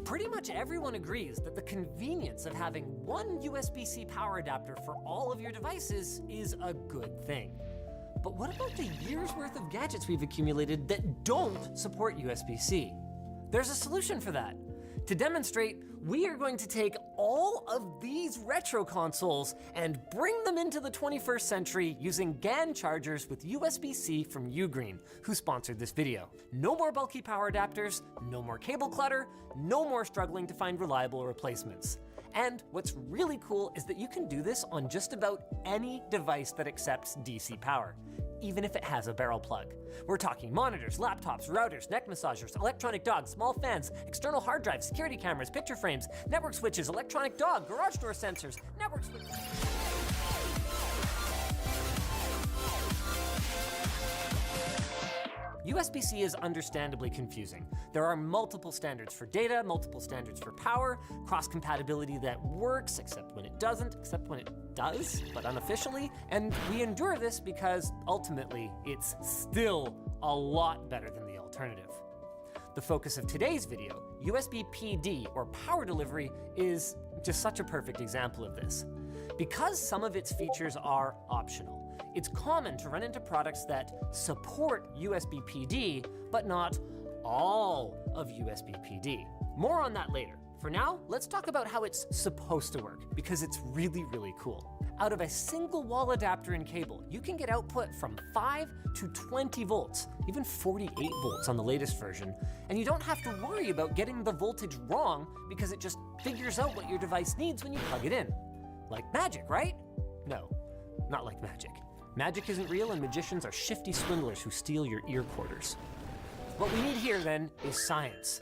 Pretty much everyone agrees that the convenience of having one USB-C power adapter for all of your devices is a good thing. But what about the years worth of gadgets we've accumulated that don't support USB-C? There's a solution for that. To demonstrate, we are going to take all of these retro consoles and bring them into the 21st century using GAN chargers with USB-C from Ugreen, who sponsored this video. No more bulky power adapters, no more cable clutter, no more struggling to find reliable replacements. And what's really cool is that you can do this on just about any device that accepts DC power, even if it has a barrel plug. We're talking monitors, laptops, routers, neck massagers, electronic dogs, small fans, external hard drives, security cameras, picture frames, network switches, electronic dog, garage door sensors, network switches. USB-C is understandably confusing. There are multiple standards for data, multiple standards for power, cross-compatibility that works, except when it doesn't, except when it does, but unofficially. And we endure this because ultimately it's still a lot better than the alternative. The focus of today's video, USB PD, or power delivery, is just such a perfect example of this. Because some of its features are optional, it's common to run into products that support USB PD, but not all of USB PD. More on that later. For now, let's talk about how it's supposed to work, because it's really, really cool. Out of a single wall adapter and cable, you can get output from 5 to 20 volts, even 48 volts on the latest version, and you don't have to worry about getting the voltage wrong because it just figures out what your device needs when you plug it in. Like magic, right? No, not like magic. Magic isn't real and magicians are shifty swindlers who steal your ear quarters. What we need here then is science.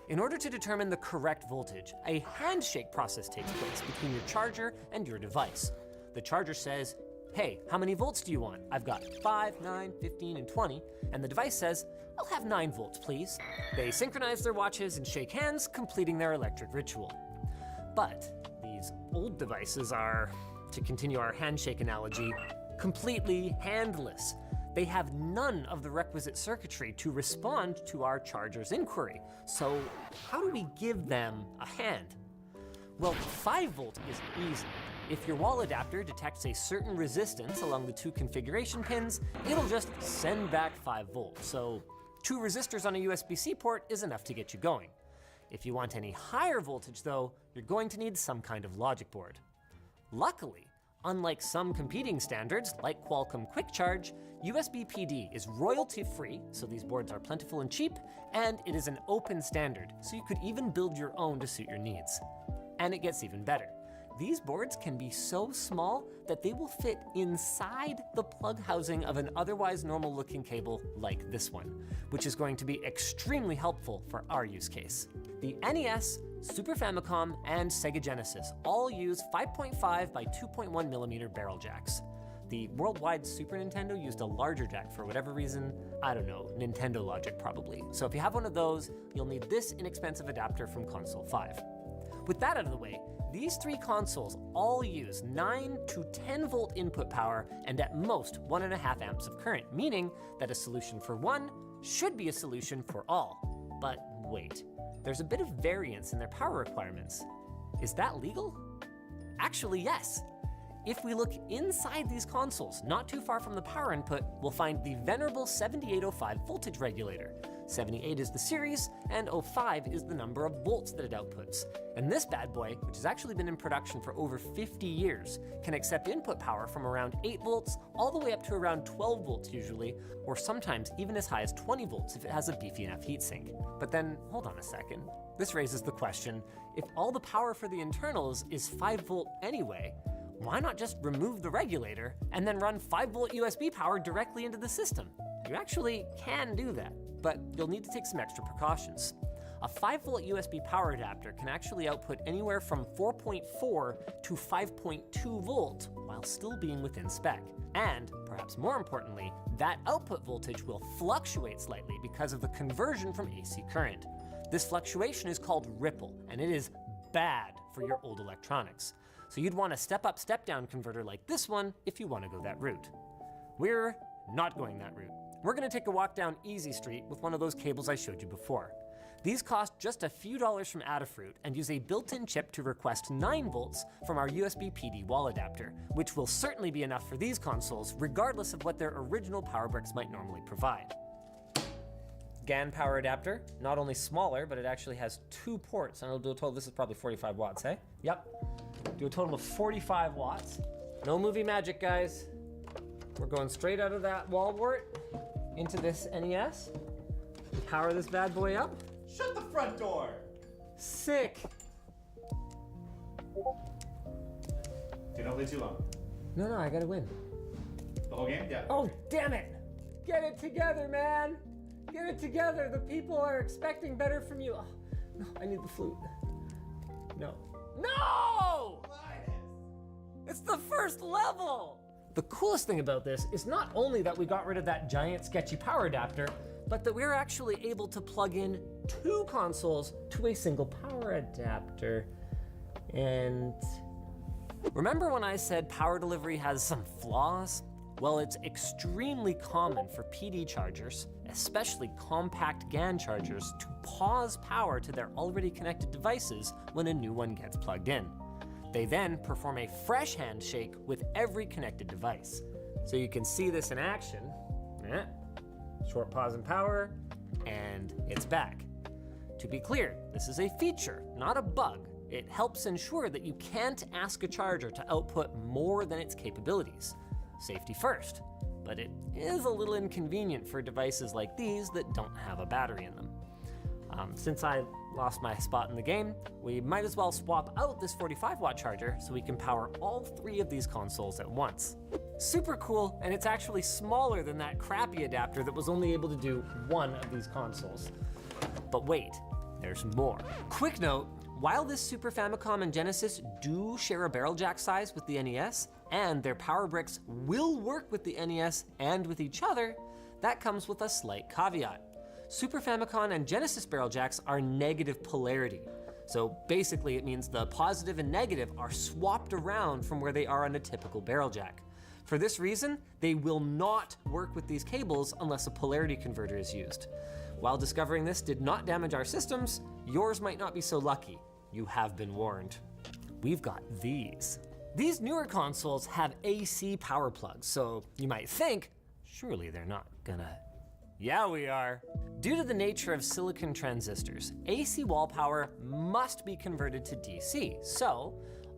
In order to determine the correct voltage, a handshake process takes place between your charger and your device. The charger says, hey, how many volts do you want? I've got 5, 9, 15, and 20, and the device says, I'll have 9 volts, please. They synchronize their watches and shake hands, completing their electric ritual. But these old devices are, to continue our handshake analogy, completely handless. They have none of the requisite circuitry to respond to our charger's inquiry. So how do we give them a hand? Well, 5 volt is easy. If your wall adapter detects a certain resistance along the 2 configuration pins, it'll just send back 5 volts. So 2 resistors on a USB-C port is enough to get you going. If you want any higher voltage though, you're going to need some kind of logic board. Luckily, unlike some competing standards like Qualcomm Quick Charge, USB PD is royalty-free, so these boards are plentiful and cheap, and it is an open standard, so you could even build your own to suit your needs. And it gets even better. These boards can be so small that they will fit inside the plug housing of an otherwise normal-looking cable like this one, which is going to be extremely helpful for our use case. The NES, Super Famicom, and Sega Genesis all use 5.5 by 2.1 millimeter barrel jacks. The worldwide Super Nintendo used a larger jack for whatever reason. I don't know, Nintendo logic probably. So if you have one of those, you'll need this inexpensive adapter from Console 5. With that out of the way, these 3 consoles all use 9 to 10 volt input power and at most 1.5 amps of current, meaning that a solution for one should be a solution for all. But wait, there's a bit of variance in their power requirements. Is that legal? Actually, yes. If we look inside these consoles, not too far from the power input, we'll find the venerable 7805 voltage regulator. 78 is the series, and 05 is the number of volts that it outputs. And this bad boy, which has actually been in production for over 50 years, can accept input power from around 8 volts all the way up to around 12 volts usually, or sometimes even as high as 20 volts if it has a beefy enough heatsink. But then, hold on a second. This raises the question, if all the power for the internals is 5 volt anyway, why not just remove the regulator and then run 5 volt USB power directly into the system? You actually can do that, but you'll need to take some extra precautions. A 5 volt USB power adapter can actually output anywhere from 4.4 to 5.2 volt while still being within spec. And, perhaps more importantly, that output voltage will fluctuate slightly because of the conversion from AC current. This fluctuation is called ripple, and it is bad for your old electronics. So you'd want a step-up, step-down converter like this one if you want to go that route. We're not going that route. We're going to take a walk down Easy Street with one of those cables I showed you before. These cost just a few dollars from Adafruit and use a built-in chip to request 9 volts from our USB PD wall adapter, which will certainly be enough for these consoles regardless of what their original power bricks might normally provide. GAN power adapter, not only smaller, but it actually has 2 ports, and it'll do a total, this is probably 45 watts, eh? Yep. Do a total of 45 watts. No movie magic, guys. We're going straight out of that wall wart into this NES. Power this bad boy up. Shut the front door! Sick. Okay, don't play too long. No, I gotta win. The whole game? Yeah. Oh, damn it. Get it together, man. Get it together. The people are expecting better from you. Oh, no, I need the flute. No. No! It's the first level! The coolest thing about this is not only that we got rid of that giant sketchy power adapter, but that we're actually able to plug in 2 consoles to a single power adapter. And remember when I said power delivery has some flaws? Well, it's extremely common for PD chargers, especially compact GAN chargers, to pause power to their already connected devices when a new one gets plugged in. They then perform a fresh handshake with every connected device. So you can see this in action. Short pause in power, and it's back. To be clear, this is a feature, not a bug. It helps ensure that you can't ask a charger to output more than its capabilities. Safety first, but it is a little inconvenient for devices like these that don't have a battery in them. Since I lost my spot in the game, we might as well swap out this 45 watt charger so we can power all 3 of these consoles at once. Super cool, and it's actually smaller than that crappy adapter that was only able to do 1 of these consoles. But wait, there's more. Quick note, While this Super Famicom and Genesis do share a barrel jack size with the NES, and their power bricks will work with the NES and with each other, that comes with a slight caveat. Super Famicom and Genesis barrel jacks are negative polarity. So basically it means the positive and negative are swapped around from where they are on a typical barrel jack. For this reason, they will not work with these cables unless a polarity converter is used. While discovering this did not damage our systems, yours might not be so lucky. You have been warned. We've got these. These newer consoles have AC power plugs, so you might think, surely they're not gonna. Yeah, we are. Due to the nature of silicon transistors, AC wall power must be converted to DC. So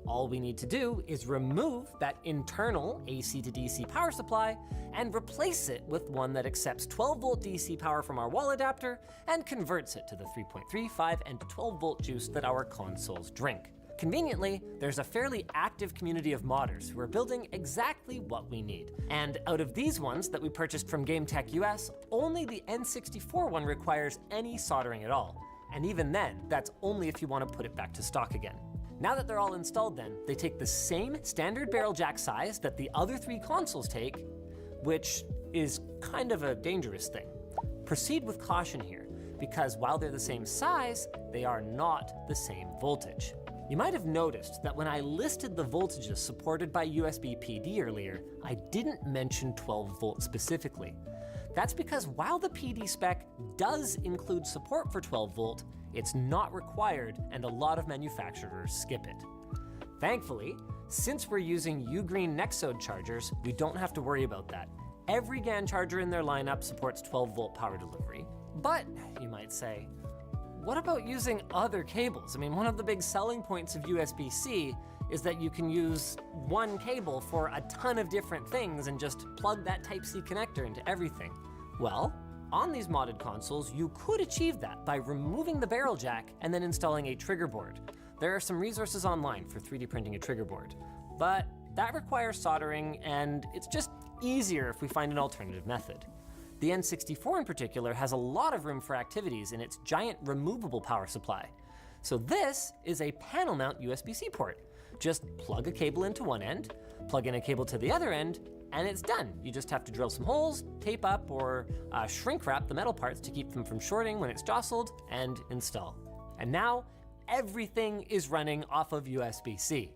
all we need to do is remove that internal AC to DC power supply and replace it with one that accepts 12 volt DC power from our wall adapter and converts it to the 3.35 and 12 volt juice that our consoles drink. Conveniently, there's a fairly active community of modders who are building exactly what we need. And out of these ones that we purchased from GameTech US, only the N64 one requires any soldering at all. And even then, that's only if you want to put it back to stock again. Now that they're all installed then, they take the same standard barrel jack size that the other three consoles take, which is kind of a dangerous thing. Proceed with caution here, because while they're the same size, they are not the same voltage. You might have noticed that when I listed the voltages supported by USB PD earlier, I didn't mention 12 volt specifically. That's because while the PD spec does include support for 12 volt, it's not required and a lot of manufacturers skip it. Thankfully, since we're using Ugreen Nexode chargers, we don't have to worry about that. Every GAN charger in their lineup supports 12 volt power delivery. But, you might say, what about using other cables? I mean, one of the big selling points of USB-C is that you can use one cable for a ton of different things and just plug that Type-C connector into everything. Well, on these modded consoles, you could achieve that by removing the barrel jack and then installing a trigger board. There are some resources online for 3D printing a trigger board, but that requires soldering and it's just easier if we find an alternative method. The N64 in particular has a lot of room for activities in its giant removable power supply. So this is a panel mount USB-C port. Just plug a cable into one end, plug in a cable to the other end, and it's done. You just have to drill some holes, tape up, or shrink wrap the metal parts to keep them from shorting when it's jostled, and install. And now, everything is running off of USB-C.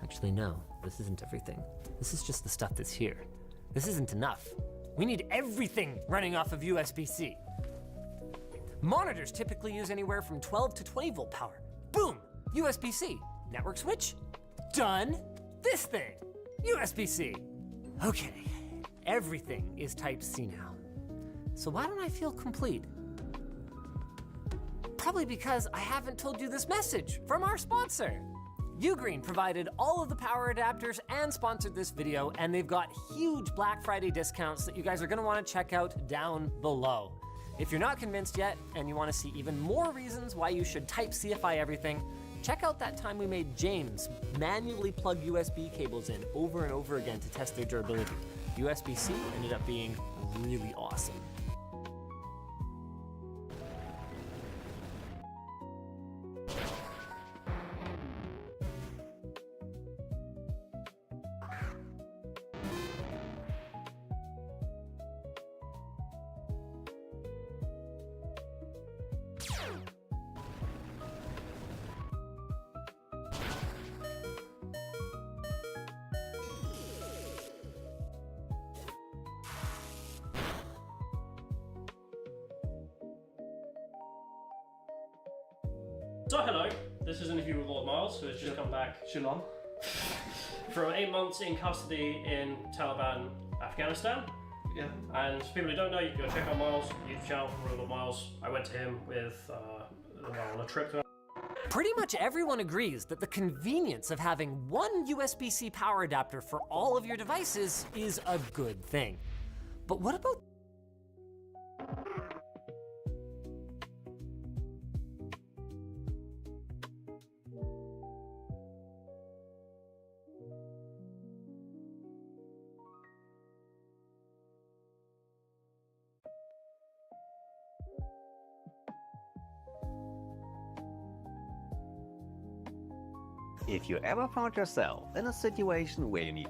Actually, no, this isn't everything. This is just the stuff that's here. This isn't enough. We need everything running off of USB-C. Monitors typically use anywhere from 12 to 20 volt power. Boom, USB-C. Network switch, done. This thing, USB-C. Okay, everything is Type-C now. So why don't I feel complete? Probably because I haven't told you this message from our sponsor. Ugreen provided all of the power adapters and sponsored this video, and they've got huge Black Friday discounts that you guys are gonna wanna check out down below. If you're not convinced yet, and you wanna see even more reasons why you should Type-C-ify everything, check out that time we made James manually plug USB cables in over and over again to test their durability. USB-C ended up being really awesome. So hello, this is an interview with Lord Miles, who has just come back Shalom. from 8 months in custody in Taliban, Afghanistan. Yeah. And for people who don't know, you can go check out Miles' YouTube channel, Lord Miles. I went to him with on a trip to. Pretty much everyone agrees that the convenience of having one USB-C power adapter for all of your devices is a good thing. But what about If you ever found yourself in a situation where you need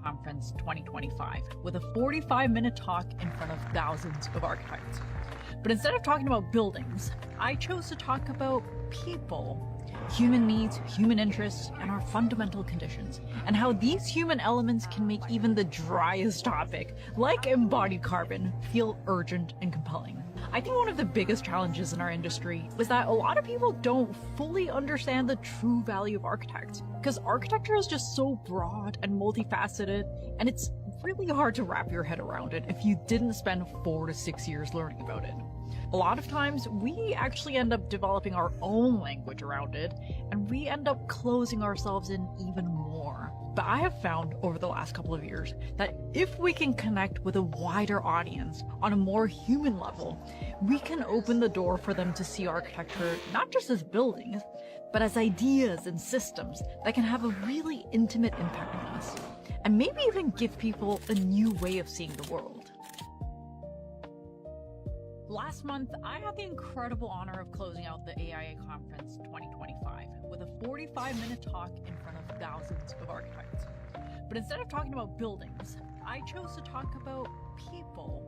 Conference 2025 with a 45-minute talk in front of thousands of architects. But instead of talking about buildings, I chose to talk about people. Human needs, human interests, and our fundamental conditions, and how these human elements can make even the driest topic, like embodied carbon, feel urgent and compelling. I think one of the biggest challenges in our industry is that a lot of people don't fully understand the true value of architects, because architecture is just so broad and multifaceted, and it's really hard to wrap your head around it if you didn't spend 4 to 6 years learning about it. A lot of times, we actually end up developing our own language around it, and we end up closing ourselves in even more. But I have found over the last couple of years that if we can connect with a wider audience on a more human level, we can open the door for them to see architecture not just as buildings, but as ideas and systems that can have a really intimate impact on us, and maybe even give people a new way of seeing the world. Last month, I had the incredible honor of closing out the AIA Conference 2025 with a 45-minute talk in front of thousands of architects. But instead of talking about buildings, I chose to talk about people.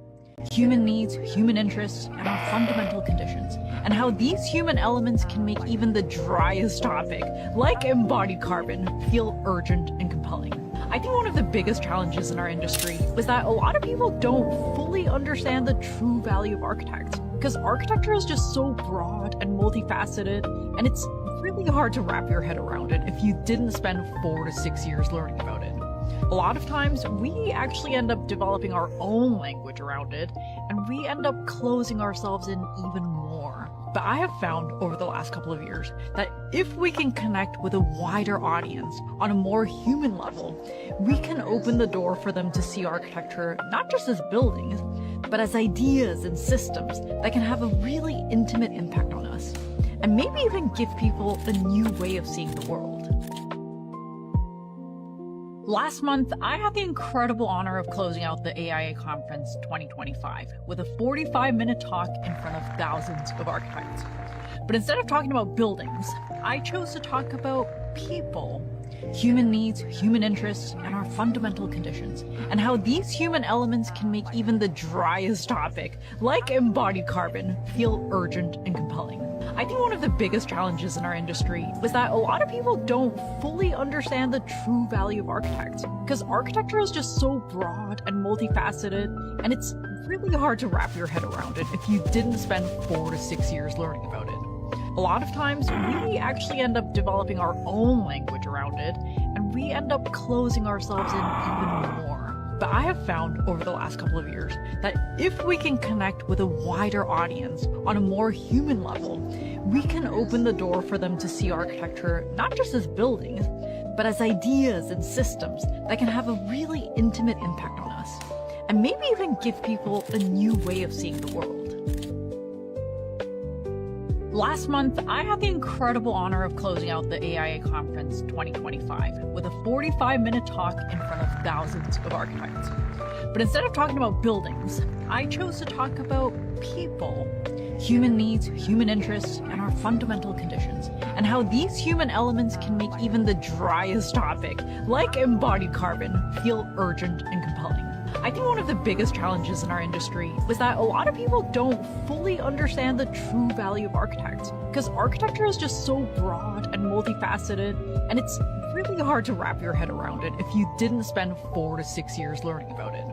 Human needs, human interests, and our fundamental conditions, and how these human elements can make even the driest topic, like embodied carbon, feel urgent and compelling. I think one of the biggest challenges in our industry is that a lot of people don't fully understand the true value of architects, because architecture is just so broad and multifaceted, and it's really hard to wrap your head around it if you didn't spend 4 to 6 years learning about it. A lot of times, we actually end up developing our own language around it, and we end up closing ourselves in even more. But I have found over the last couple of years that if we can connect with a wider audience on a more human level, we can open the door for them to see architecture not just as buildings, but as ideas and systems that can have a really intimate impact on us, and maybe even give people a new way of seeing the world. Last month, I had the incredible honor of closing out the AIA Conference 2025 with a 45-minute talk in front of thousands of architects. But instead of talking about buildings, I chose to talk about people. Human needs, human interests, and our fundamental conditions, and how these human elements can make even the driest topic, like embodied carbon, feel urgent and compelling. I think one of the biggest challenges in our industry is that a lot of people don't fully understand the true value of architects, because architecture is just so broad and multifaceted, and it's really hard to wrap your head around it if you didn't spend 4 to 6 years learning about it. A lot of times, we actually end up developing our own language around it, and we end up closing ourselves in even more. But I have found over the last couple of years that if we can connect with a wider audience on a more human level, we can open the door for them to see architecture not just as buildings, but as ideas and systems that can have a really intimate impact on us, and maybe even give people a new way of seeing the world. Last month, I had the incredible honor of closing out the AIA Conference 2025 with a 45-minute talk in front of thousands of architects. But instead of talking about buildings, I chose to talk about people. Human needs, human interests, and our fundamental conditions, and how these human elements can make even the driest topic, like embodied carbon, feel urgent and compelling. I think one of the biggest challenges in our industry is that a lot of people don't fully understand the true value of architects, because architecture is just so broad and multifaceted, and it's really hard to wrap your head around it if you didn't spend 4 to 6 years learning about it.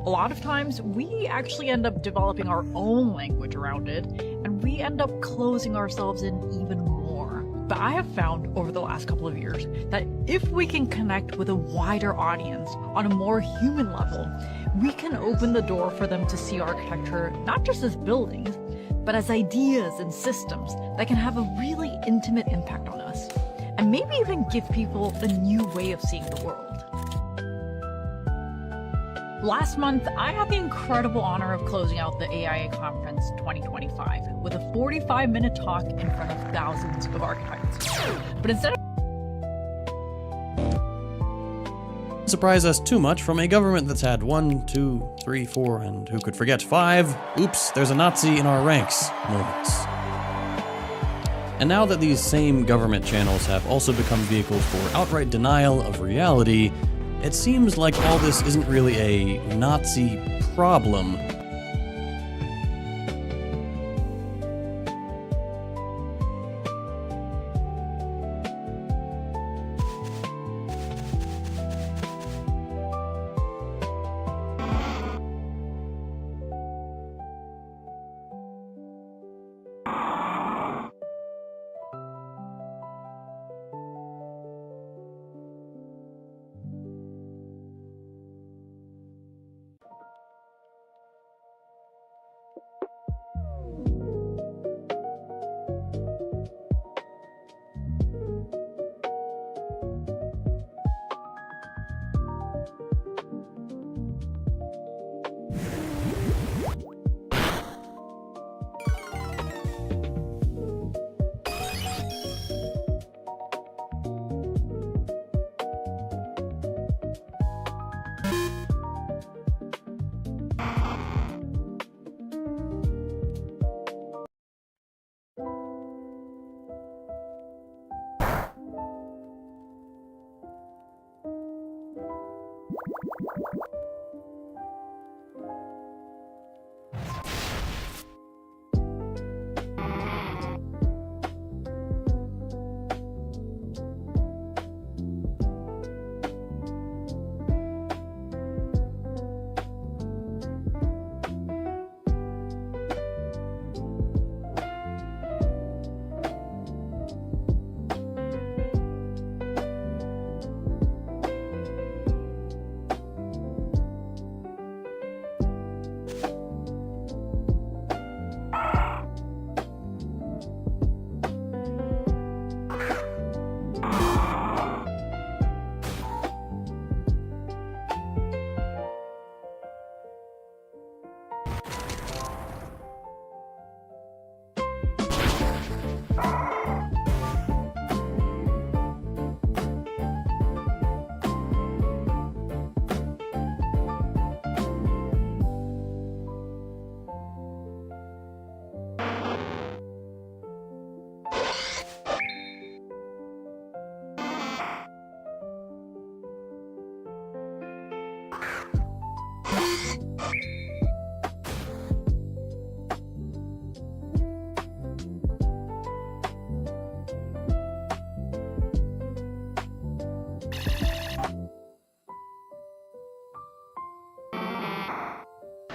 A lot of times, we actually end up developing our own language around it, and we end up closing ourselves in even more. But I have found over the last couple of years that if we can connect with a wider audience on a more human level, we can open the door for them to see architecture not just as buildings, but as ideas and systems that can have a really intimate impact on us, and maybe even give people a new way of seeing the world. Last month, I had the incredible honor of closing out the AIA Conference 2025 with a 45-minute talk in front of thousands of architects. But instead of surprise us too much from a government that's had 1, 2, 3, 4, and who could forget 5, oops, there's a Nazi in our ranks moments. And now that these same government channels have also become vehicles for outright denial of reality, it seems like all this isn't really a Nazi problem.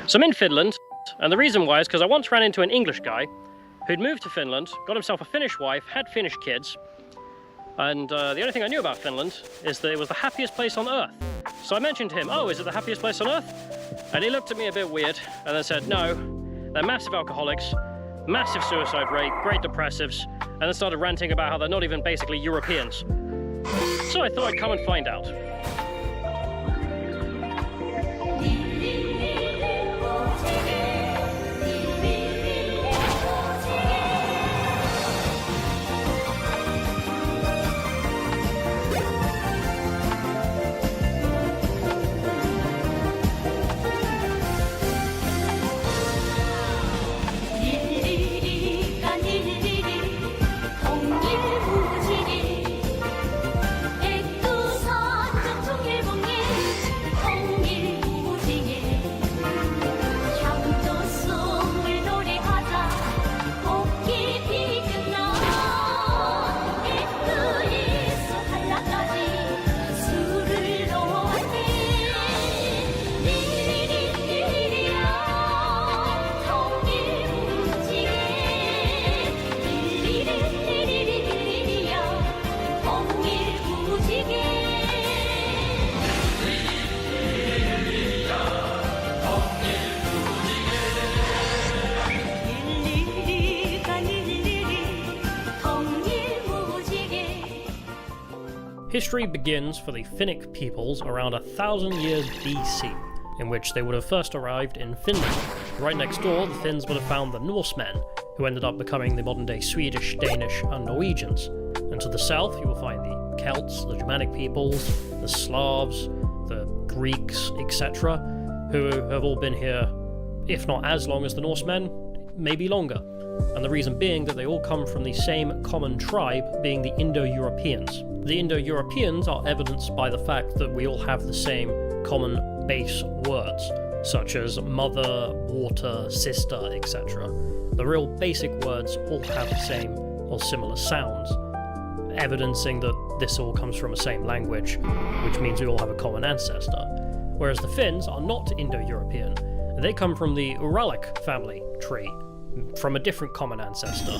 So I'm in Finland, and the reason why is because I once ran into an English guy who'd moved to Finland, got himself a Finnish wife, had Finnish kids, and the only thing I knew about Finland is that it was the happiest place on earth. So I mentioned to him, oh, is it the happiest place on earth? And he looked at me a bit weird, and then said, no, they're massive alcoholics, massive suicide rate, great depressives, and then started ranting about how they're not even basically Europeans. So I thought I'd come and find out. History begins for the Finnic peoples around 1,000 years BC, in which they would have first arrived in Finland. Right next door, the Finns would have found the Norsemen, who ended up becoming the modern-day Swedish, Danish, and Norwegians. And to the south, you will find the Celts, the Germanic peoples, the Slavs, the Greeks, etc., who have all been here, if not as long as the Norsemen, maybe longer. And the reason being that they all come from the same common tribe, being the Indo-Europeans. The Indo-Europeans are evidenced by the fact that we all have the same common base words, such as mother, water, sister, etc. The real basic words all have the same or similar sounds, evidencing that this all comes from the same language, which means we all have a common ancestor. Whereas the Finns are not Indo-European. They come from the Uralic family tree, from a different common ancestor.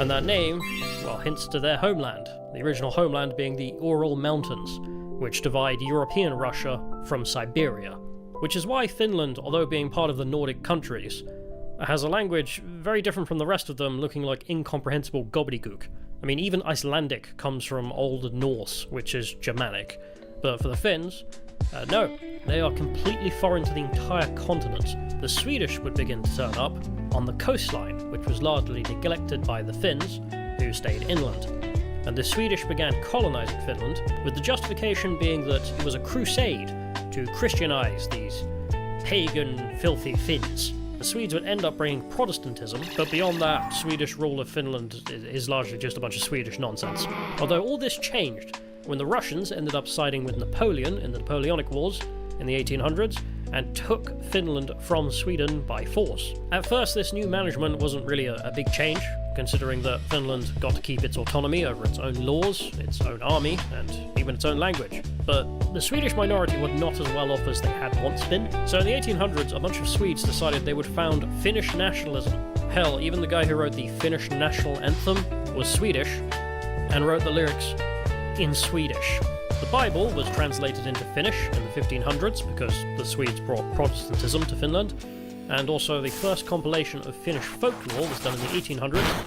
And that name, well, hints to their homeland, the original homeland being the Ural Mountains, which divide European Russia from Siberia. Which is why Finland, although being part of the Nordic countries, has a language very different from the rest of them, looking like incomprehensible gobbledygook. I mean, even Icelandic comes from Old Norse, which is Germanic. But for the Finns, no, they are completely foreign to the entire continent. The Swedish would begin to turn up on the coastline, which was largely neglected by the Finns, who stayed inland. And the Swedish began colonising Finland, with the justification being that it was a crusade to Christianise these pagan, filthy Finns. The Swedes would end up bringing Protestantism, but beyond that, Swedish rule of Finland is largely just a bunch of Swedish nonsense. Although all this changed when the Russians ended up siding with Napoleon in the Napoleonic Wars in the 1800s and took Finland from Sweden by force. At first, this new management wasn't really a big change, considering that Finland got to keep its autonomy over its own laws, its own army, and even its own language. But the Swedish minority were not as well off as they had once been. So in the 1800s, a bunch of Swedes decided they would found Finnish nationalism. Hell, even the guy who wrote the Finnish national anthem was Swedish, and wrote the lyrics in Swedish. The Bible was translated into Finnish in the 1500s because the Swedes brought Protestantism to Finland, and also the first compilation of Finnish folklore was done in the 1800s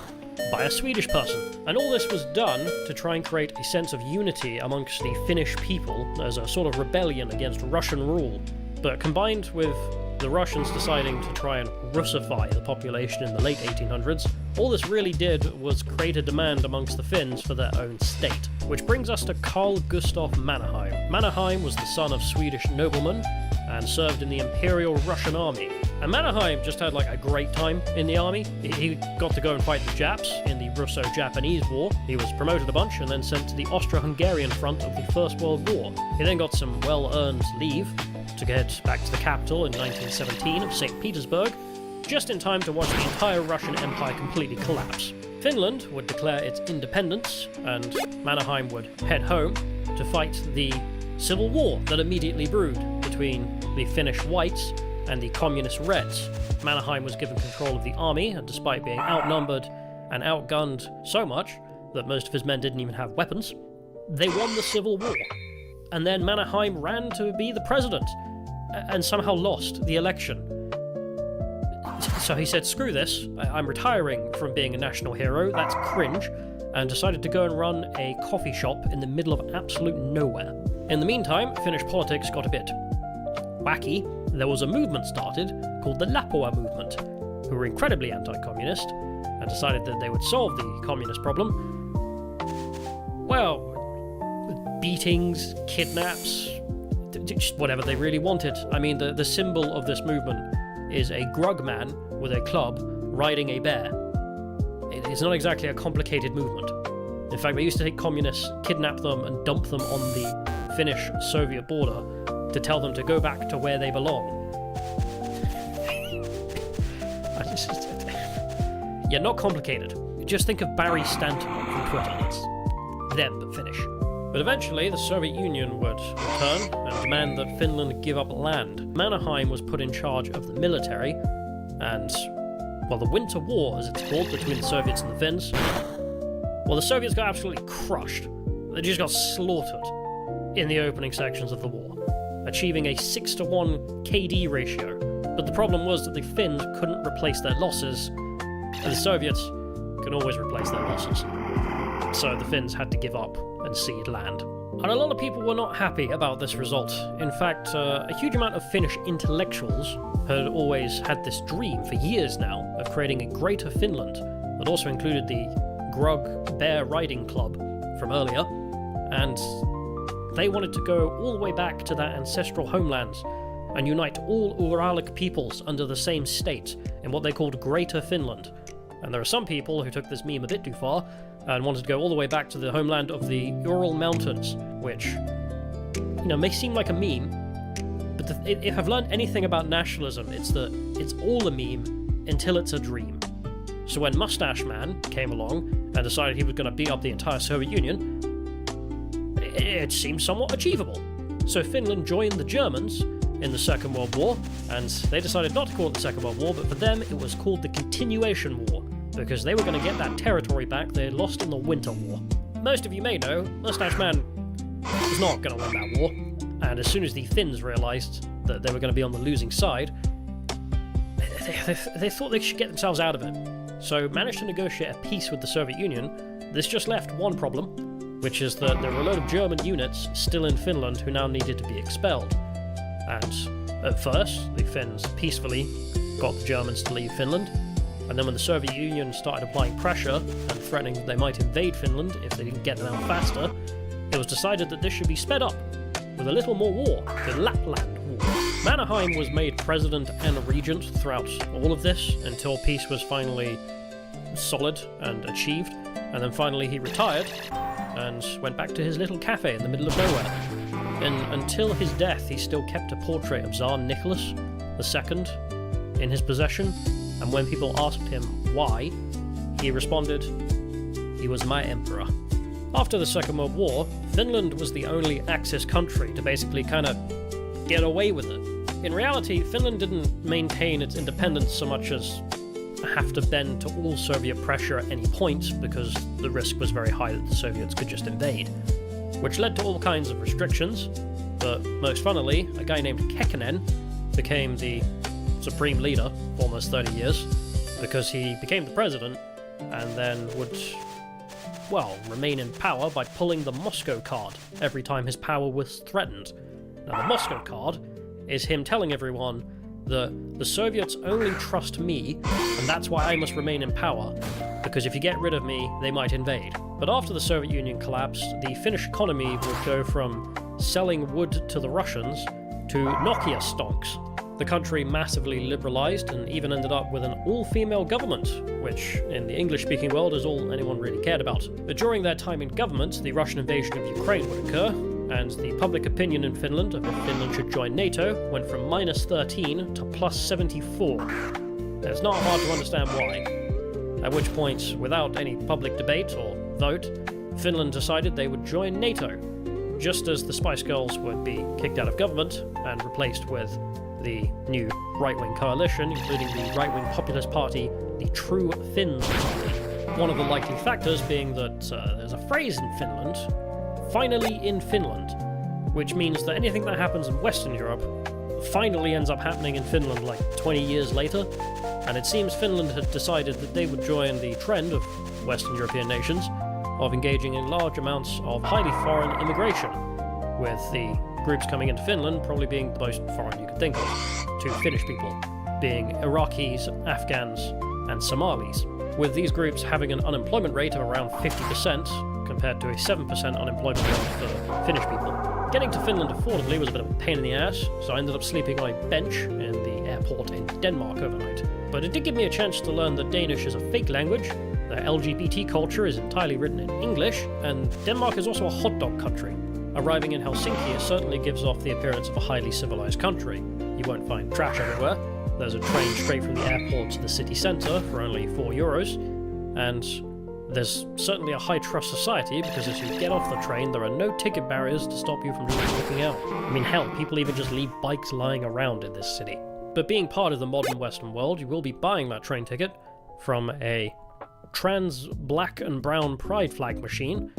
by a Swedish person. And all this was done to try and create a sense of unity amongst the Finnish people as a sort of rebellion against Russian rule. But combined with the Russians deciding to try and Russify the population in the late 1800s, all this really did was create a demand amongst the Finns for their own state. Which brings us to Carl Gustaf Mannerheim. Mannerheim was the son of Swedish noblemen and served in the Imperial Russian Army. And Mannerheim just had like a great time in the army. He got to go and fight the Japs in the Russo-Japanese War. He was promoted a bunch and then sent to the Austro-Hungarian front of the First World War. He then got some well-earned leave to get back to the capital in 1917 of St. Petersburg, just in time to watch the entire Russian Empire completely collapse. Finland would declare its independence, and Mannerheim would head home to fight the civil war that immediately brewed between the Finnish Whites and the Communist Reds. Mannerheim was given control of the army, and despite being outnumbered and outgunned so much that most of his men didn't even have weapons, they won the civil war. And then Mannerheim ran to be the president, and somehow lost the election. So he said, screw this, I'm retiring from being a national hero, that's cringe, and decided to go and run a coffee shop in the middle of absolute nowhere. In the meantime, Finnish politics got a bit wacky. There was a movement started called the Lapua movement, who were incredibly anti-communist, and decided that they would solve the communist problem. Well, with beatings, kidnaps, just whatever they really wanted. I mean, the symbol of this movement is a grug man with a club riding a bear. It's not exactly a complicated movement. In fact, they used to take communists, kidnap them, and dump them on the Finnish-Soviet border to tell them to go back to where they belong. Yeah, not complicated. Just think of Barry Stanton from Twitter. It's them, but Finnish. But eventually, the Soviet Union would return and demand that Finland give up land. Mannerheim was put in charge of the military, and, well, the Winter War, as it's called, between the Soviets and the Finns, well, the Soviets got absolutely crushed. They just got slaughtered in the opening sections of the war, achieving a 6-to-1 KD ratio. But the problem was that the Finns couldn't replace their losses, and the Soviets could always replace their losses. So the Finns had to give up and cede land. And a lot of people were not happy about this result. In fact, a huge amount of Finnish intellectuals had always had this dream for years now of creating a greater Finland that also included the Grug Bear Riding Club from earlier, and they wanted to go all the way back to their ancestral homelands and unite all Uralic peoples under the same state in what they called Greater Finland. And there are some people who took this meme a bit too far and wanted to go all the way back to the homeland of the Ural Mountains, which, may seem like a meme, but if I've learned anything about nationalism, it's that it's all a meme until it's a dream. So when Mustache Man came along and decided he was going to beat up the entire Soviet Union, it seemed somewhat achievable. So Finland joined the Germans in the Second World War, and they decided not to call it the Second World War, but for them it was called the Continuation War, because they were going to get that territory back they had lost in the Winter War. Most of you may know, Mustache Man was not going to win that war, and as soon as the Finns realised that they were going to be on the losing side, they thought they should get themselves out of it. So managed to negotiate a peace with the Soviet Union. This just left one problem, which is that there were a load of German units still in Finland who now needed to be expelled. And at first, the Finns peacefully got the Germans to leave Finland, and then when the Soviet Union started applying pressure and threatening that they might invade Finland if they didn't get them out faster, it was decided that this should be sped up with a little more war, the Lapland War. Mannerheim was made president and regent throughout all of this until peace was finally solid and achieved, and then finally he retired and went back to his little cafe in the middle of nowhere. And until his death, he still kept a portrait of Tsar Nicholas II in his possession, and when people asked him why, he responded, "He was my emperor." After the Second World War, Finland was the only Axis country to basically kind of get away with it. In reality, Finland didn't maintain its independence so much as have to bend to all Soviet pressure at any point, because the risk was very high that the Soviets could just invade, which led to all kinds of restrictions. But most funnily, a guy named Kekkonen became the supreme leader for almost 30 years, because he became the president and then would, remain in power by pulling the Moscow card every time his power was threatened. Now, the Moscow card is him telling everyone that the Soviets only trust me, and that's why I must remain in power, because if you get rid of me, they might invade. But after the Soviet Union collapsed, the Finnish economy would go from selling wood to the Russians to Nokia stonks. The country massively liberalized and even ended up with an all-female government, which in the English-speaking world is all anyone really cared about. But during their time in government, the Russian invasion of Ukraine would occur, and the public opinion in Finland of if Finland should join NATO went from -13 to +74. It's not hard to understand why. At which point, without any public debate or vote, Finland decided they would join NATO, just as the Spice Girls would be kicked out of government and replaced with the new right-wing coalition, including the right-wing populist party, the True Finns Party. One of the likely factors being that there's a phrase in Finland, "finally in Finland," which means that anything that happens in Western Europe finally ends up happening in Finland like 20 years later, and it seems Finland had decided that they would join the trend of Western European nations of engaging in large amounts of highly foreign immigration, with the groups coming into Finland probably being the most foreign you could think of, to Finnish people, being Iraqis, Afghans, and Somalis, with these groups having an unemployment rate of around 50%, compared to a 7% unemployment rate for Finnish people. Getting to Finland affordably was a bit of a pain in the ass, so I ended up sleeping on a bench in the airport in Denmark overnight. But it did give me a chance to learn that Danish is a fake language, that LGBT culture is entirely written in English, and Denmark is also a hot dog country. Arriving in Helsinki certainly gives off the appearance of a highly civilized country. You won't find trash everywhere. There's a train straight from the airport to the city centre for only €4, and there's certainly a high-trust society, because as you get off the train, there are no ticket barriers to stop you from just looking out. I mean, hell, people even just leave bikes lying around in this city. But being part of the modern Western world, you will be buying that train ticket from a trans black and brown pride flag machine,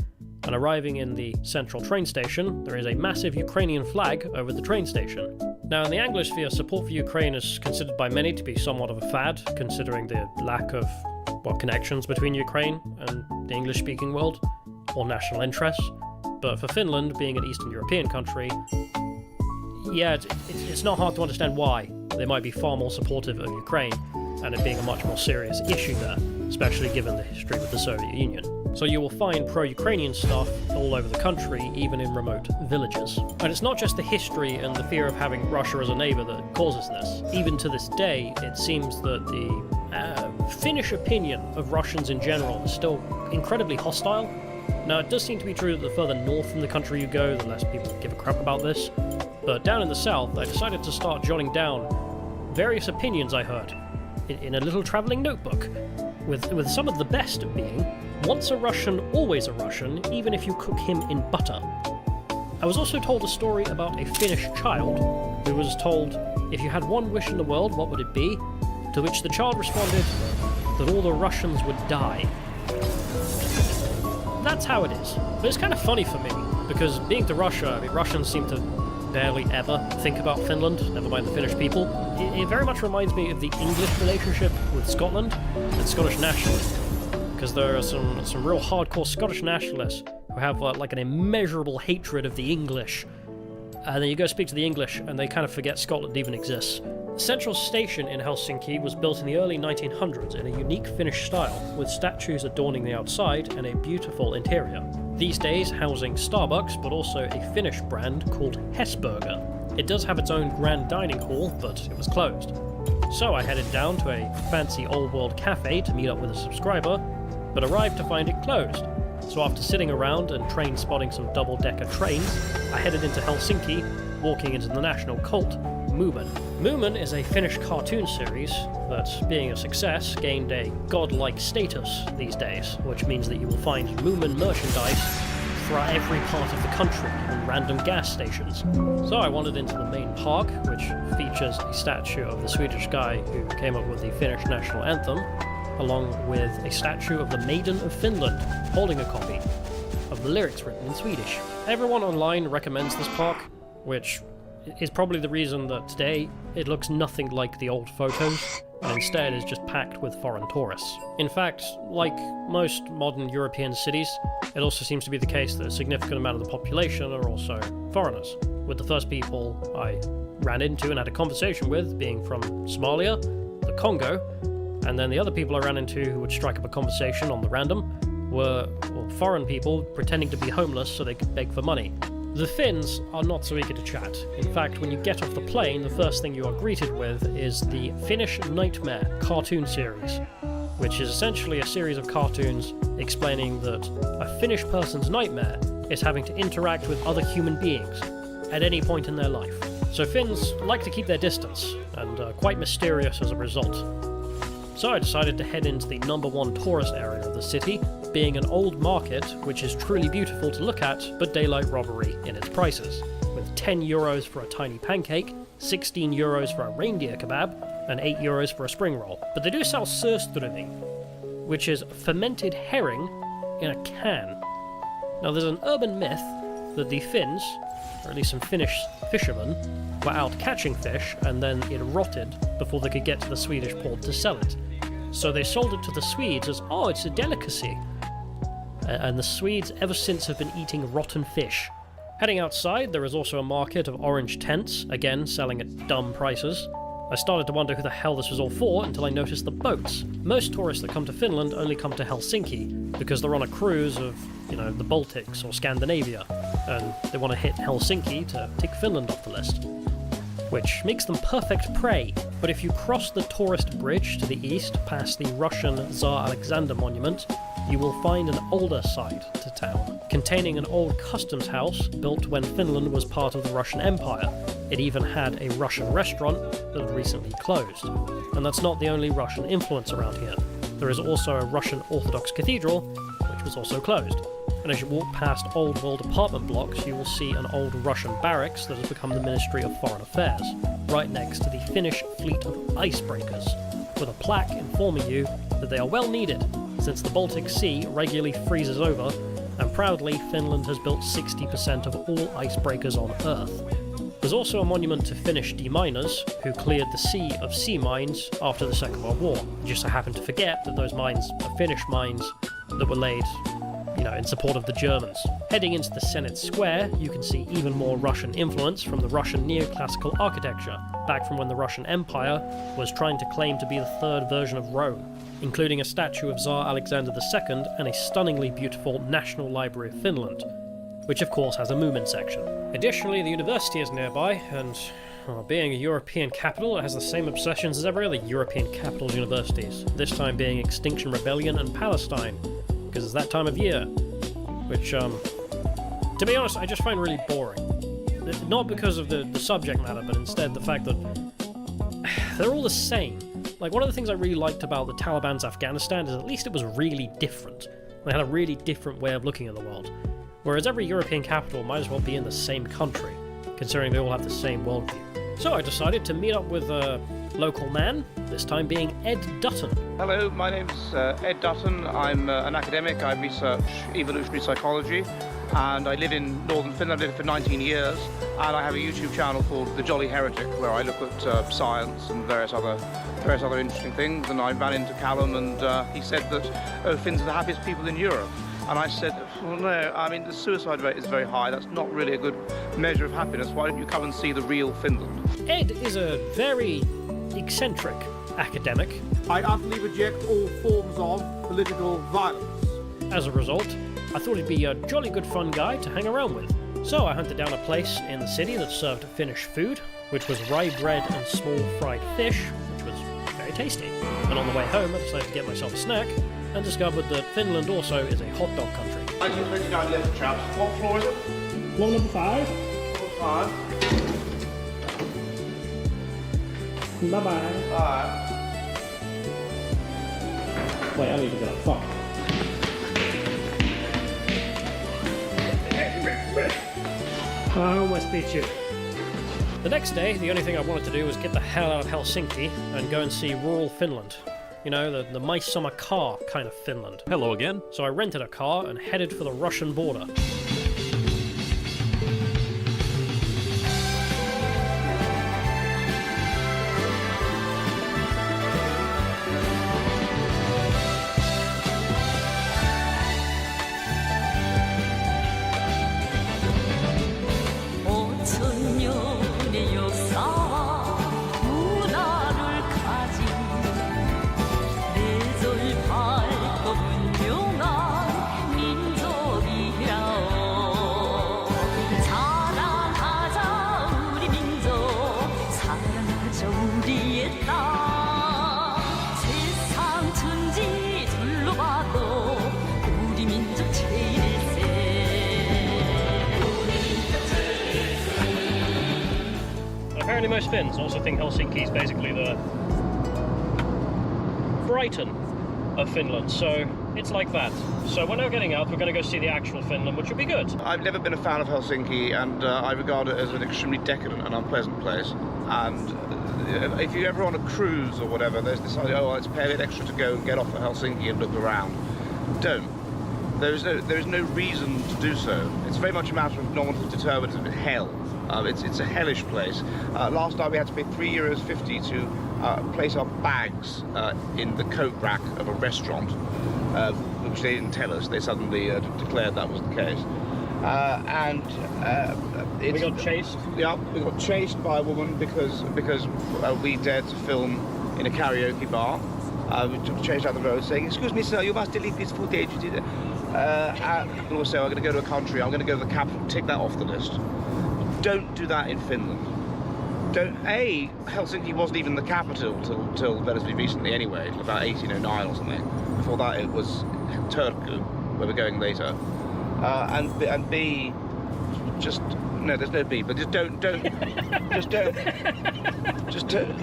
and arriving in the central train station, there is a massive Ukrainian flag over the train station. Now, in the Anglosphere, support for Ukraine is considered by many to be somewhat of a fad, considering the lack of connections between Ukraine and the English-speaking world, or national interests. But for Finland, being an Eastern European country, it's not hard to understand why they might be far more supportive of Ukraine, and it being a much more serious issue there, especially given the history with the Soviet Union. So you will find pro-Ukrainian stuff all over the country, even in remote villages. And it's not just the history and the fear of having Russia as a neighbour that causes this. Even to this day, it seems that the Finnish opinion of Russians in general is still incredibly hostile. Now, it does seem to be true that the further north in the country you go, the less people give a crap about this. But down in the south, I decided to start jotting down various opinions I heard in a little travelling notebook, with some of the best being, once a Russian, always a Russian, even if you cook him in butter. I was also told a story about a Finnish child who was told, if you had one wish in the world, what would it be? To which the child responded, that all the Russians would die. That's how it is. But it's kind of funny for me, because being to Russia, I mean, Russians seem to barely ever think about Finland, never mind the Finnish people. It very much reminds me of the English relationship with Scotland and Scottish nationalism, because there are some real hardcore Scottish nationalists who have like an immeasurable hatred of the English, and then you go speak to the English and they kind of forget Scotland even exists. Central Station in Helsinki was built in the early 1900s in a unique Finnish style, with statues adorning the outside and a beautiful interior. These days housing Starbucks, but also a Finnish brand called Hesburger. It does have its own grand dining hall, but it was closed. So I headed down to a fancy old world cafe to meet up with a subscriber, but arrived to find it closed. So after sitting around and train spotting some double-decker trains, I headed into Helsinki, walking into the national cult, Moomin. Moomin is a Finnish cartoon series that, being a success, gained a godlike status these days, which means that you will find Moomin merchandise throughout every part of the country and random gas stations. So I wandered into the main park, which features a statue of the Swedish guy who came up with the Finnish national anthem, along with a statue of the Maiden of Finland, holding a copy of the lyrics written in Swedish. Everyone online recommends this park, which is probably the reason that today it looks nothing like the old photos, and instead is just packed with foreign tourists. In fact, like most modern European cities, it also seems to be the case that a significant amount of the population are also foreigners, with the first people I ran into and had a conversation with being from Somalia, the Congo, and then the other people I ran into who would strike up a conversation on the random were foreign people pretending to be homeless so they could beg for money. The Finns are not so eager to chat. In fact, when you get off the plane, the first thing you are greeted with is the Finnish Nightmare cartoon series, which is essentially a series of cartoons explaining that a Finnish person's nightmare is having to interact with other human beings at any point in their life. So Finns like to keep their distance, and are quite mysterious as a result. So I decided to head into the #1 tourist area of the city, being an old market which is truly beautiful to look at, but daylight robbery in its prices, with 10 euros for a tiny pancake, 16 euros for a reindeer kebab, and 8 euros for a spring roll. But they do sell surströmming, which is fermented herring in a can. Now there's an urban myth that the Finns, or at least some Finnish fishermen, were out catching fish and then it rotted before they could get to the Swedish port to sell it. So they sold it to the Swedes as, oh, it's a delicacy. And the Swedes ever since have been eating rotten fish. Heading outside, there is also a market of orange tents, again selling at dumb prices. I started to wonder who the hell this was all for until I noticed the boats. Most tourists that come to Finland only come to Helsinki because they're on a cruise of, the Baltics or Scandinavia, and they want to hit Helsinki to tick Finland off the list, which makes them perfect prey. But if you cross the tourist bridge to the east past the Russian Tsar Alexander monument, you will find an older side to town, containing an old customs house built when Finland was part of the Russian Empire. It even had a Russian restaurant that had recently closed. And that's not the only Russian influence around here. There is also a Russian Orthodox cathedral, which was also closed. And as you walk past old world apartment blocks, you will see an old Russian barracks that has become the Ministry of Foreign Affairs, right next to the Finnish fleet of icebreakers, with a plaque informing you that they are well needed, since the Baltic Sea regularly freezes over, and proudly Finland has built 60% of all icebreakers on Earth. There's also a monument to Finnish deminers who cleared the sea of sea mines after the Second World War. You just so happen to forget that those mines are Finnish mines that were laid, in support of the Germans. Heading into the Senate Square, you can see even more Russian influence from the Russian neoclassical architecture, back from when the Russian Empire was trying to claim to be the third version of Rome, including a statue of Tsar Alexander II and a stunningly beautiful National Library of Finland, which of course has a Moomin section. Additionally, the university is nearby, and Well, being a European capital, it has the same obsessions as every other European capital's universities, this time being Extinction Rebellion and Palestine, because it's that time of year, which, to be honest, I just find really boring. Not because of the subject matter, but instead the fact that they're all the same. Like, one of the things I really liked about the Taliban's Afghanistan is at least it was really different. They had a really different way of looking at the world. Whereas every European capital might as well be in the same country, considering they all have the same worldview. So I decided to meet up with a local man, this time being Ed Dutton. Hello, my name's Ed Dutton. I'm an academic. I research evolutionary psychology, and I live in northern Finland. I've lived for 19 years, and I have a YouTube channel called The Jolly Heretic, where I look at science and various other interesting things. And I ran into Callum, and he said that Finns are the happiest people in Europe. And I said, well, no, I mean, the suicide rate is very high. That's not really a good measure of happiness. Why don't you come and see the real Finland? Ed is a very eccentric academic. I utterly reject all forms of political violence. As a result, I thought he'd be a jolly good fun guy to hang around with. So I hunted down a place in the city that served Finnish food, which was rye bread and small fried fish, which was very tasty. And on the way home, I decided to get myself a snack, and discovered that Finland also is a hot dog country. 1939 left, chaps. What floor is it? Floor number 5. Floor 5. Bye-bye. Bye. Wait, I need to get up. Fuck. I almost beat you. The next day, the only thing I wanted to do was get the hell out of Helsinki and go and see rural Finland. You know, the My Summer Car kind of Finland. Hello again. So I rented a car and headed for the Russian border. Apparently most Finns also think Helsinki is basically the Brighton of Finland, so it's like that. So we're now getting out, we're going to go see the actual Finland, which will be good. I've never been a fan of Helsinki, and I regard it as an extremely decadent and unpleasant place. And if you're ever on a cruise or whatever, there's this idea, oh, let's pay a bit extra to go and get off at Helsinki and look around. Don't. There is no reason to do so. It's very much a matter of no one's determined as hell. It's a hellish place. Last night we had to pay €3.50 to place our bags in the coat rack of a restaurant, which they didn't tell us. They suddenly declared that was the case. We got chased? Yeah, we got chased by a woman because we dared to film in a karaoke bar. We took chased out the road saying, "Excuse me, sir, you must delete this footage." And also, I'm going to go to a country, I'm going to go to the capital, tick that off the list. Don't do that in Finland. Helsinki wasn't even the capital till relatively recently anyway, till about 1809 or something. Before that it was Turku, where we're going later. And B, just, no, there's no B, but just don't.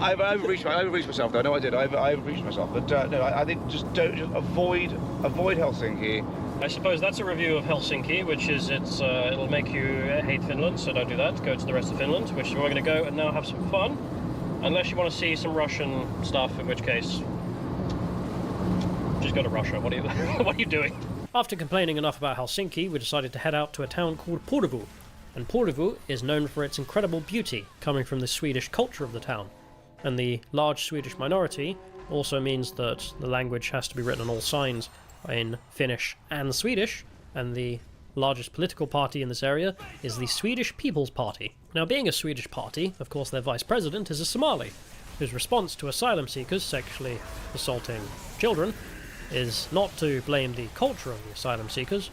I've overreached myself though, no I did, I overreached myself, but no, I think just avoid Helsinki. I suppose that's a review of Helsinki, which is it'll make you hate Finland, so don't do that. Go to the rest of Finland, which we're going to go and now have some fun. Unless you want to see some Russian stuff, in which case, just go to Russia. What are you doing? After complaining enough about Helsinki, we decided to head out to a town called Porvoo. And Porvoo is known for its incredible beauty, coming from the Swedish culture of the town. And the large Swedish minority also means that the language has to be written on all signs in Finnish and Swedish, and the largest political party in this area is the Swedish People's Party. Now, being a Swedish party, of course their vice president is a Somali, whose response to asylum seekers sexually assaulting children is not to blame the culture of the asylum seekers.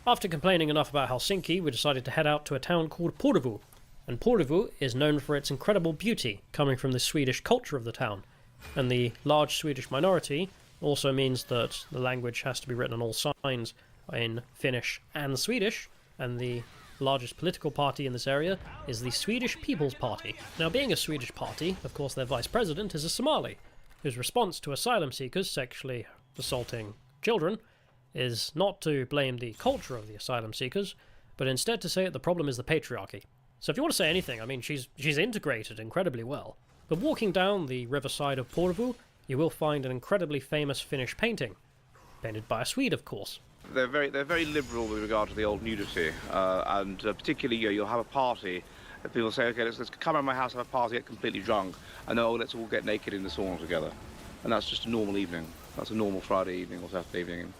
After complaining enough about Helsinki, we decided to head out to a town called Porvoo. And Porvoo is known for its incredible beauty, coming from the Swedish culture of the town. And the large Swedish minority also means that the language has to be written on all signs in Finnish and Swedish, and the largest political party in this area is the Swedish People's Party. Now, being a Swedish party, of course their vice president is a Somali, whose response to asylum seekers sexually assaulting children is not to blame the culture of the asylum seekers, but instead to say that the problem is the patriarchy. So if you want to say anything, I mean, she's integrated incredibly well. But walking down the riverside of Porvoo, you will find an incredibly famous Finnish painting, painted by a Swede, of course. They're very liberal with regard to the old nudity, and particularly you'll have a party. People say, okay, let's come around my house, have a party, get completely drunk, and then, oh, let's all get naked in the sauna together. And that's just a normal evening. That's a normal Friday evening or Saturday evening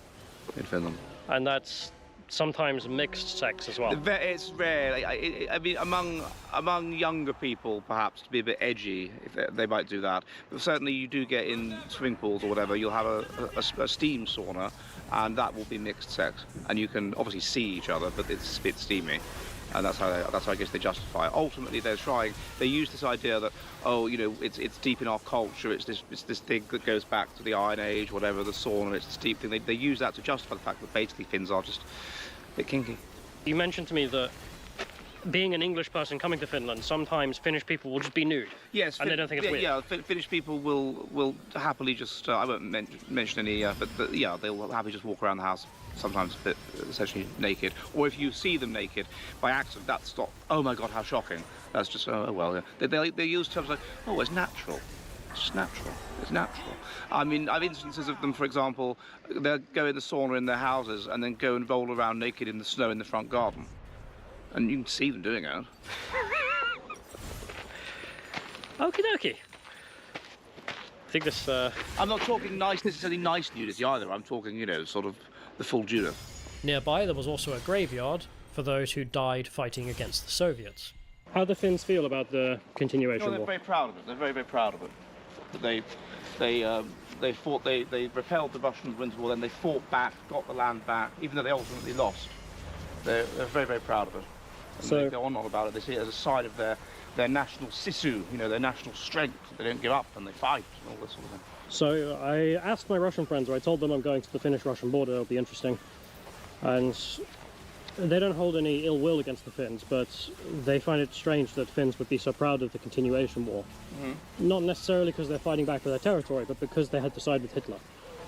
in Finland. And that's sometimes mixed sex as well. It's rare. I mean, among younger people, perhaps, to be a bit edgy, if they might do that. But certainly you do get in swimming pools or whatever, you'll have a steam sauna, and that will be mixed sex. And you can obviously see each other, but it's a bit steamy. And that's how I guess they justify it. Ultimately, they use this idea that, oh, you know, it's deep in our culture. It's this thing that goes back to the Iron Age, whatever, the sauna. It's this deep thing. They use that to justify the fact that basically Finns are just a bit kinky. You mentioned to me that being an English person coming to Finland, sometimes Finnish people will just be nude. Yes, and they don't think it's weird. Yeah, Finnish people will happily just. I won't mention any, but yeah, they'll happily just walk around the house. Sometimes a bit essentially naked, or if you see them naked by accident, that's not, oh my god, how shocking. That's just, oh well, yeah. They use terms like, oh, it's natural. It's just natural. It's natural. I mean, I have instances of them, for example, they'll go in the sauna in their houses and then go and roll around naked in the snow in the front garden. And you can see them doing it. Okie dokie. I think this, I'm not talking necessarily nice nudity either. I'm talking, you know, sort of the full Judo. Nearby there was also a graveyard for those who died fighting against the Soviets. How do the Finns feel about the continuation war? They're very proud of it. They're very, very proud of it. They fought. They repelled the Russian Winter War. Then they fought back, got the land back, even though they ultimately lost. They're very, very proud of it. And so they go on about it. They see it as a sign of their national sisu, you know, their national strength. They don't give up and they fight and all this sort of thing. So I asked my Russian friends, or I told them I'm going to the Finnish-Russian border, it'll be interesting. And they don't hold any ill will against the Finns, but they find it strange that Finns would be so proud of the continuation war. Mm-hmm. Not necessarily because they're fighting back for their territory, but because they had to side with Hitler.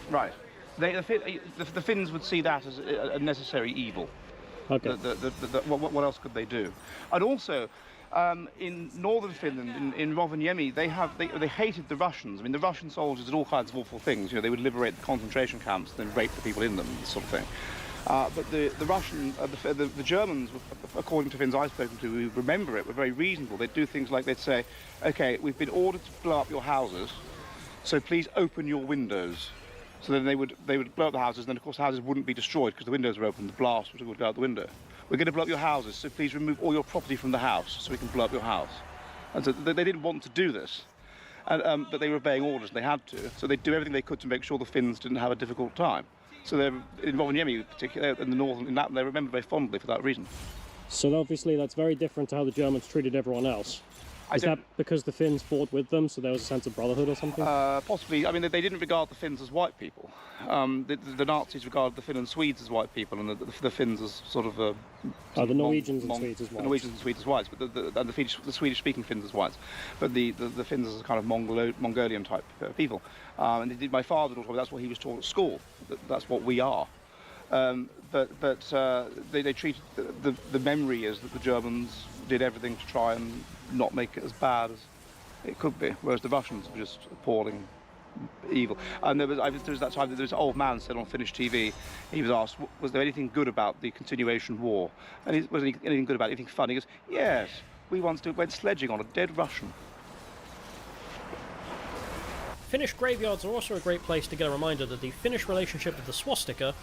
Right. The Finns would see that as a necessary evil. Okay. What else could they do? And also, in northern Finland, in Rovaniemi, they hated the Russians. I mean, the Russian soldiers did all kinds of awful things. You know, they would liberate the concentration camps, then rape the people in them, this sort of thing. But the Germans, according to Finns I've spoken to, who remember it, were very reasonable. They'd do things like they'd say, "Okay, we've been ordered to blow up your houses, so please open your windows." So then they would blow up the houses, and then of course the houses wouldn't be destroyed because the windows were open. The blast would go out the window. We're going to blow up your houses, so please remove all your property from the house so we can blow up your house. And so they didn't want to do this, but they were obeying orders and they had to. So they'd do everything they could to make sure the Finns didn't have a difficult time. So they're in Rovaniemi, in particular, in the north, in that they remember very fondly for that reason. So obviously that's very different to how the Germans treated everyone else. Is that because the Finns fought with them, so there was a sense of brotherhood or something? Possibly. I mean, they didn't regard the Finns as white people. The Nazis regarded the Finn and Swedes as white people, and the Finns as sort of... the Norwegians and Swedes as whites. The Norwegians and Swedes as whites, but the Swedish-speaking Finns as whites. But the Finns as a kind of Mongolian-type people. And my father told me that's what he was taught at school. That's what we are. But they treated... The memory is that the Germans did everything to try and not make it as bad as it could be, whereas the Russians were just appalling evil. And there was that time that this old man said on Finnish TV, he was asked, was there anything good about the continuation war? And was there anything good about it, anything fun? He goes, yes, we once went sledging on a dead Russian. Finnish graveyards are also a great place to get a reminder that the Finnish relationship with the swastika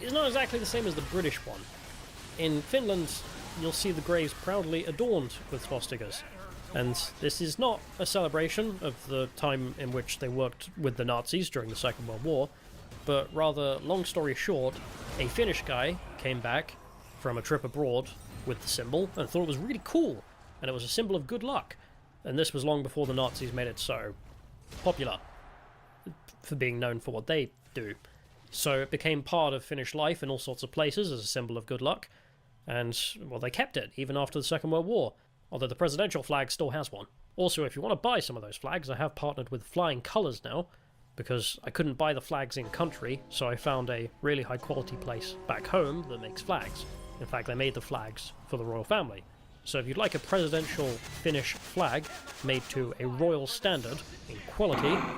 is not exactly the same as the British one. In Finland, you'll see the graves proudly adorned with swastikas. And this is not a celebration of the time in which they worked with the Nazis during the Second World War, but rather, long story short, a Finnish guy came back from a trip abroad with the symbol and thought it was really cool, and it was a symbol of good luck. And this was long before the Nazis made it so popular for being known for what they do. So it became part of Finnish life in all sorts of places as a symbol of good luck, and, well, they kept it even after the Second World War, although the presidential flag still has one. Also, if you want to buy some of those flags, I have partnered with Flying Colours now, because I couldn't buy the flags in country, so I found a really high quality place back home that makes flags. In fact, they made the flags for the royal family. So if you'd like a presidential Finnish flag made to a royal standard in quality,